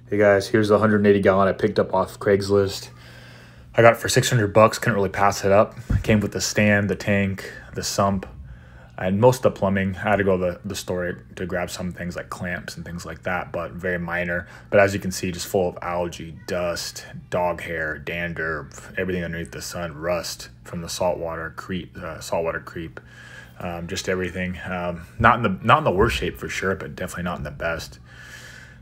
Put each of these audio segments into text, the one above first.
Hey guys, here's the 180 gallon I picked up off Craigslist. I got it for 600 bucks, couldn't really pass it up. It came with the stand, the tank, the sump, and most of the plumbing. I had to go to the store to grab some things like clamps and things like that, but very minor. But as you can see, just full of algae, dust, dog hair, dander, everything underneath the sun, rust from the saltwater creep, just everything. Not in the worst shape for sure, but definitely not in the best.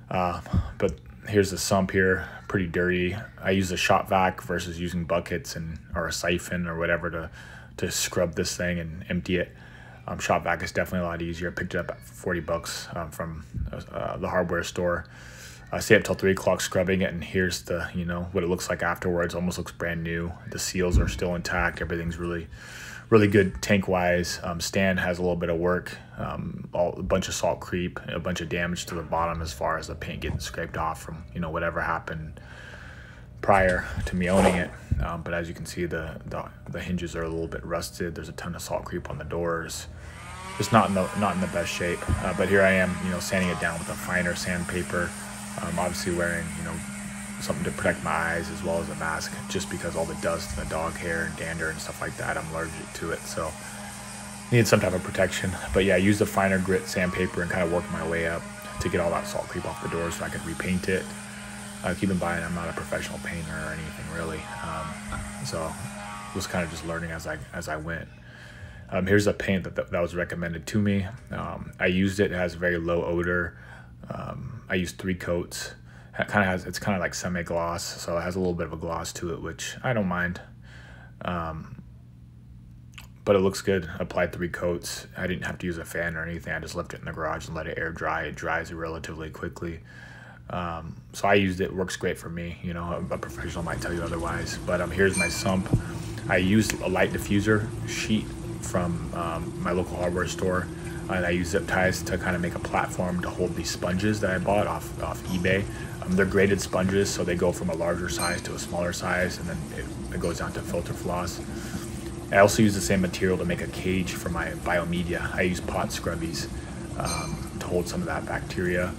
But here's the sump here, pretty dirty. I use a shop vac versus using buckets or a siphon or whatever to scrub this thing and empty it. Shop vac is definitely a lot easier. I picked it up at 40 bucks from the hardware store. I stay up till 3 o'clock scrubbing it, and here's the what it looks like afterwards. Almost looks brand new. The seals are still intact. Everything's really good tank wise. Stand has a little bit of work, a bunch of salt creep, a bunch of damage to the bottom as far as the paint getting scraped off from whatever happened prior to me owning it. But as you can see, the hinges are a little bit rusted. There's a ton of salt creep on the doors. Just not in the best shape. But here I am, sanding it down with a finer sandpaper. Obviously wearing something to protect my eyes as well as a mask, just because all the dust and the dog hair and dander and stuff like that, I'm allergic to it, so needed some type of protection. But yeah, I used a finer grit sandpaper and kind of worked my way up to get all that salt creep off the door so I could repaint it. Keep in mind, I'm not a professional painter or anything really, so was kind of just learning as I went. Here's a paint that was recommended to me. I used it. It has very low odor. I used 3 coats. It's kind of like semi-gloss, so it has a little bit of a gloss to it, which I don't mind. But it looks good. I applied 3 coats. I didn't have to use a fan or anything. I just left it in the garage and let it air dry. It dries relatively quickly. So I used it. Works great for me. A professional might tell you otherwise. But here's my sump. I used a light diffuser sheet from my local hardware store. And I use zip ties to kind of make a platform to hold these sponges that I bought off eBay. They're graded sponges, so they go from a larger size to a smaller size, and then it goes down to filter floss. I also use the same material to make a cage for my biomedia. I use pot scrubbies to hold some of that bacteria.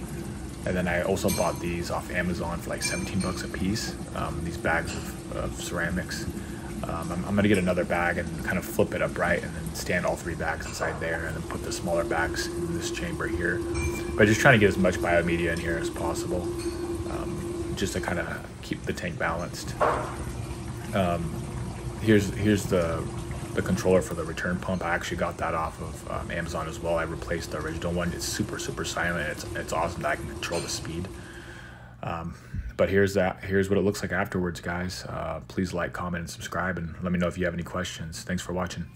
And then I also bought these off Amazon for like 17 bucks a piece, these bags of ceramics. I'm gonna get another bag and kind of flip it upright and then stand all 3 bags inside there, and then put the smaller bags in this chamber here. But just trying to get as much biomedia in here as possible, just to kind of keep the tank balanced. Here's the controller for the return pump. I actually got that off of Amazon as well. I replaced the original one. It's super silent. It's awesome that I can control the speed. But here's what it looks like afterwards, guys. Please like, comment, and subscribe, and let me know if you have any questions. Thanks for watching.